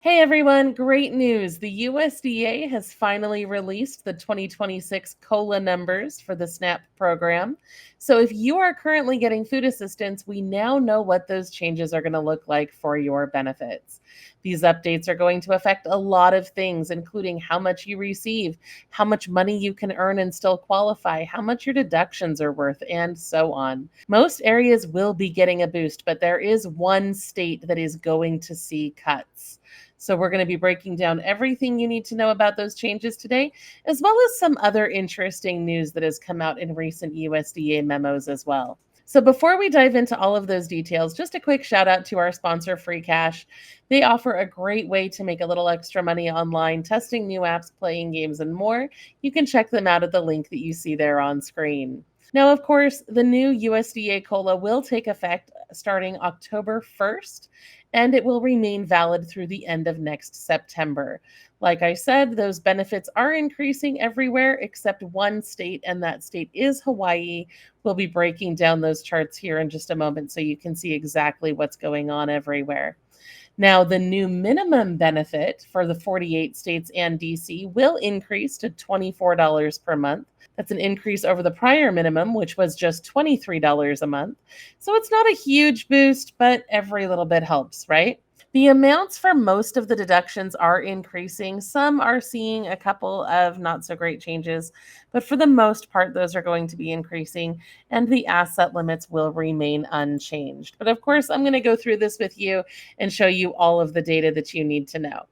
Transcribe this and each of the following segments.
Hey everyone, great news. The USDA has finally released the 2026 COLA numbers for the SNAP program. So if you are currently getting food assistance, we now know what those changes are going to look like for your benefits. These updates are going to affect a lot of things, including how much you receive, how much money you can earn and still qualify, how much your deductions are worth, and so on. Most areas will be getting a boost, but there is one state that is going to see cuts. So, we're going to be breaking down everything you need to know about those changes today, as well as some other interesting news that has come out in recent USDA memos as well. So, before we dive into all of those details, just a quick shout out to our sponsor, Free Cash. They offer a great way to make a little extra money online, testing new apps, playing games, and more. You can check them out at the link that you see there on screen. Now, of course, the new USDA COLA will take effect starting October 1st, and it will remain valid through the end of next September. Like I said, those benefits are increasing everywhere except one state, and that state is Hawaii. We'll be breaking down those charts here in just a moment so you can see exactly what's going on everywhere. Now, the new minimum benefit for the 48 states and DC will increase to $24 per month. That's an increase over the prior minimum, which was just $23 a month. So it's not a huge boost, but every little bit helps, right? The amounts for most of the deductions are increasing. Some are seeing a couple of not so great changes, but for the most part, those are going to be increasing and the asset limits will remain unchanged. But of course, I'm going to go through this with you and show you all of the data that you need to know.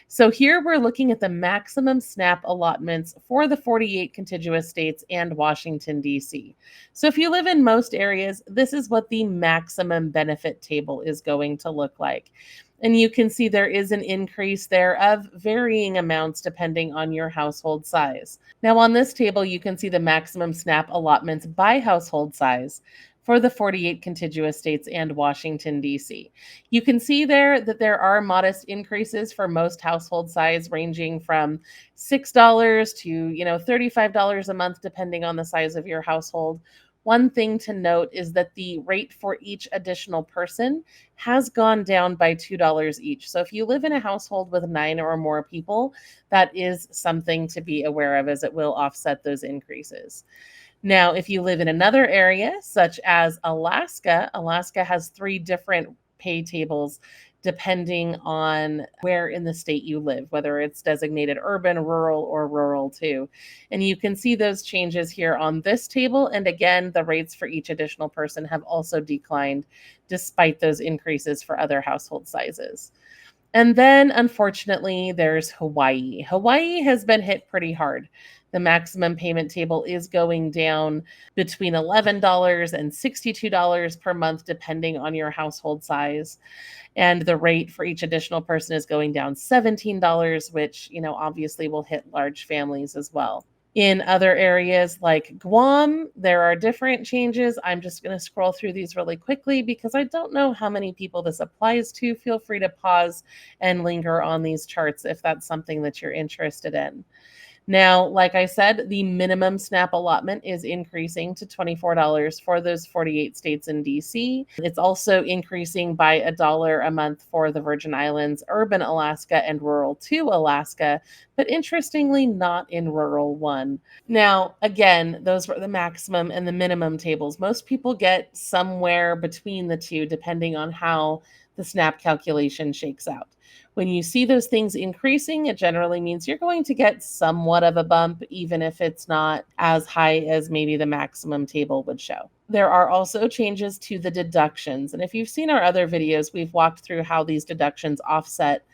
So here we're looking at the maximum SNAP allotments for the 48 contiguous states and Washington, D.C. So if you live in most areas, this is what the maximum benefit table is going to look like. And you can see there is an increase there of varying amounts depending on your household size. Now, on this table, you can see the maximum SNAP allotments by household size for the 48 contiguous states and Washington, D.C. You can see there that there are modest increases for most household size, ranging from $6 to, $35 a month, depending on the size of your household. One thing to note is that the rate for each additional person has gone down by $2 each. So if you live in a household with 9 or more people, that is something to be aware of, as it will offset those increases. Now, if you live in another area, such as Alaska, Alaska has 3 different pay tables depending on where in the state you live, whether it's designated urban, rural, or rural too. And you can see those changes here on this table. And again, the rates for each additional person have also declined despite those increases for other household sizes. And then, unfortunately, there's Hawaii. Hawaii has been hit pretty hard. The maximum payment table is going down between $11 and $62 per month, depending on your household size. And the rate for each additional person is going down $17, which, obviously will hit large families as well. In other areas like Guam, there are different changes. I'm just going to scroll through these really quickly because I don't know how many people this applies to. Feel free to pause and linger on these charts if that's something that you're interested in. Now, like I said, the minimum SNAP allotment is increasing to $24 for those 48 states in DC. It's also increasing by $1 a month for the Virgin Islands, urban Alaska, and rural 2 Alaska, but interestingly, not in rural 1. Now, again, those were the maximum and the minimum tables. Most people get somewhere between the two, depending on how the SNAP calculation shakes out. When you see those things increasing, it generally means you're going to get somewhat of a bump, even if it's not as high as maybe the maximum table would show. There are also changes to the deductions. And if you've seen our other videos, we've walked through how these deductions offset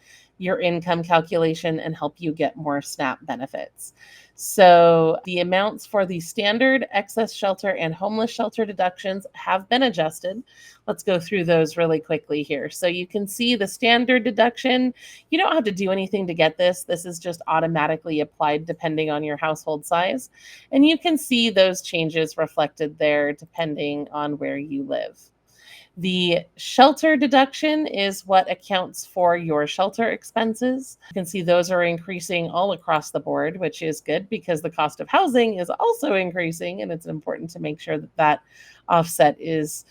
your income calculation and help you get more SNAP benefits. So the amounts for the standard, excess shelter, and homeless shelter deductions have been adjusted. Let's go through those really quickly here. So you can see the standard deduction. You don't have to do anything to get this. This is just automatically applied depending on your household size. And you can see those changes reflected there depending on where you live. The shelter deduction is what accounts for your shelter expenses. You can see those are increasing all across the board, which is good because the cost of housing is also increasing, and it's important to make sure that that offset is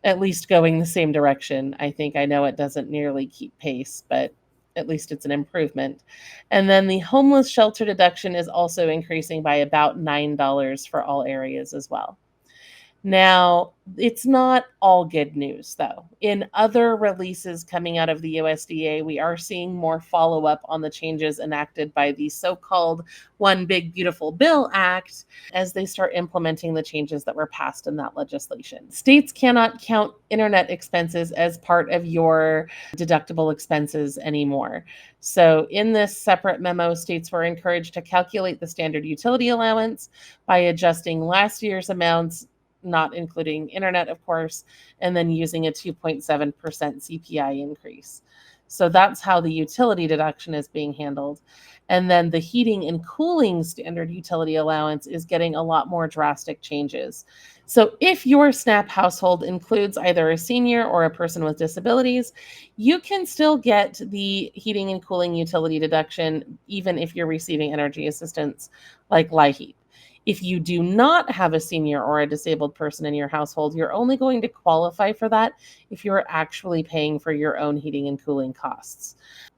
at least going the same direction. I know it doesn't nearly keep pace, but at least it's an improvement. And then the homeless shelter deduction is also increasing by about $9 for all areas as well. Now, it's not all good news, though. In other releases coming out of the USDA, we are seeing more follow up on the changes enacted by the so called One Big Beautiful Bill Act as they start implementing the changes that were passed in that legislation. States cannot count internet expenses as part of your deductible expenses anymore. So, in this separate memo, states were encouraged to calculate the standard utility allowance by adjusting last year's amounts, not including internet, of course, and then using a 2.7% CPI increase. So that's how the utility deduction is being handled. And then the heating and cooling standard utility allowance is getting a lot more drastic changes. So if your SNAP household includes either a senior or a person with disabilities, you can still get the heating and cooling utility deduction even if you're receiving energy assistance like LIHEAP. If you do not have a senior or a disabled person in your household, you're only going to qualify for that if you're actually paying for your own heating and cooling costs.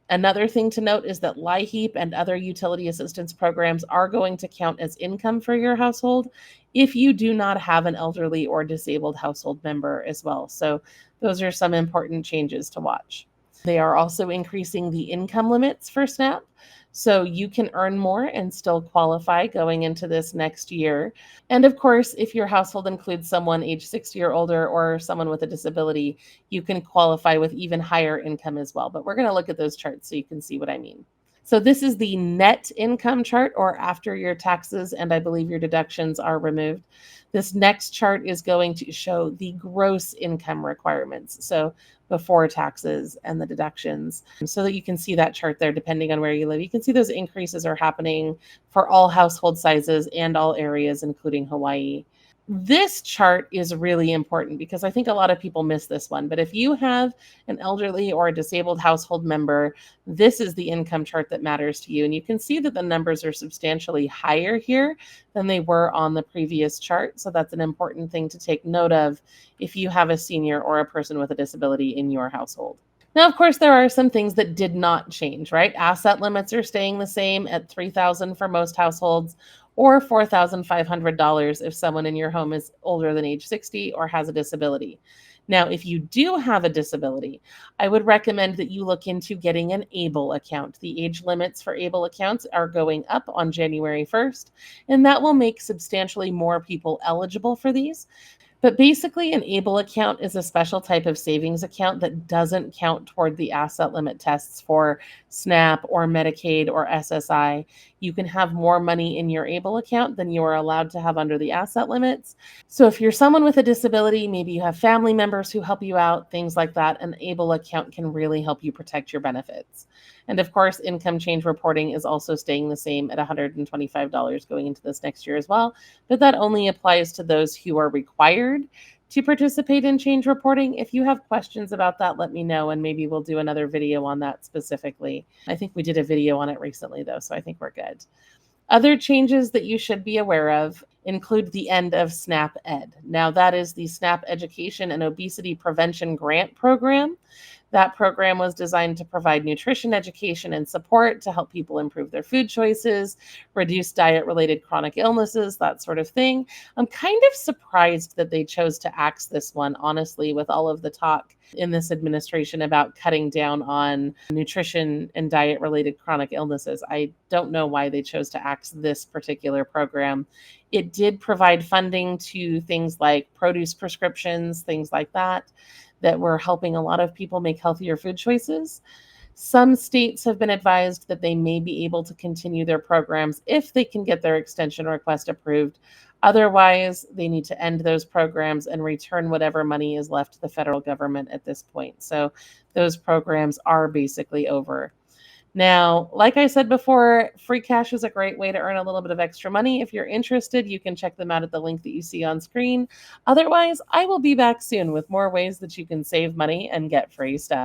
Another thing to note is that LIHEAP and other utility assistance programs are going to count as income for your household if you do not have an elderly or disabled household member as well. So those are some important changes to watch. They are also increasing the income limits for SNAP. So you can earn more and still qualify going into this next year. And of course, if your household includes someone age 60 or older or someone with a disability, you can qualify with even higher income as well. But we're going to look at those charts so you can see what I mean. So this is the net income chart, or after your taxes and I believe your deductions are removed. This next chart is going to show the gross income requirements. So before taxes and the deductions, so that you can see that chart there depending on where you live. You can see those increases are happening for all household sizes and all areas, including Hawaii. This chart is really important because I think a lot of people miss this one. But if you have an elderly or a disabled household member, this is the income chart that matters to you. And you can see that the numbers are substantially higher here than they were on the previous chart. So that's an important thing to take note of if you have a senior or a person with a disability in your household. Now, of course, there are some things that did not change, right? Asset limits are staying the same at $3,000 for most households, or $4,500 if someone in your home is older than age 60 or has a disability. Now, if you do have a disability, I would recommend that you look into getting an ABLE account. The age limits for ABLE accounts are going up on January 1st, and that will make substantially more people eligible for these. But basically, an ABLE account is a special type of savings account that doesn't count toward the asset limit tests for SNAP or Medicaid or SSI. You can have more money in your ABLE account than you are allowed to have under the asset limits. So if you're someone with a disability, maybe you have family members who help you out, things like that, an ABLE account can really help you protect your benefits. And of course, income change reporting is also staying the same at $125 going into this next year as well. But that only applies to those who are required to participate in change reporting. If you have questions about that, let me know, and maybe we'll do another video on that specifically. I think we did a video on it recently, though, so I think we're good. Other changes that you should be aware of include the end of SNAP Ed. Now, that is the SNAP Education and Obesity Prevention Grant Program. That program was designed to provide nutrition education and support to help people improve their food choices, reduce diet-related chronic illnesses, that sort of thing. I'm kind of surprised that they chose to axe this one, honestly, with all of the talk in this administration about cutting down on nutrition and diet-related chronic illnesses. I don't know why they chose to axe this particular program. It did provide funding to things like produce prescriptions, things like that were helping a lot of people make healthier food choices. Some states have been advised that they may be able to continue their programs if they can get their extension request approved. Otherwise, they need to end those programs and return whatever money is left to the federal government at this point. So those programs are basically over. Now, like I said before, free cash is a great way to earn a little bit of extra money. If you're interested, you can check them out at the link that you see on screen. Otherwise, I will be back soon with more ways that you can save money and get free stuff.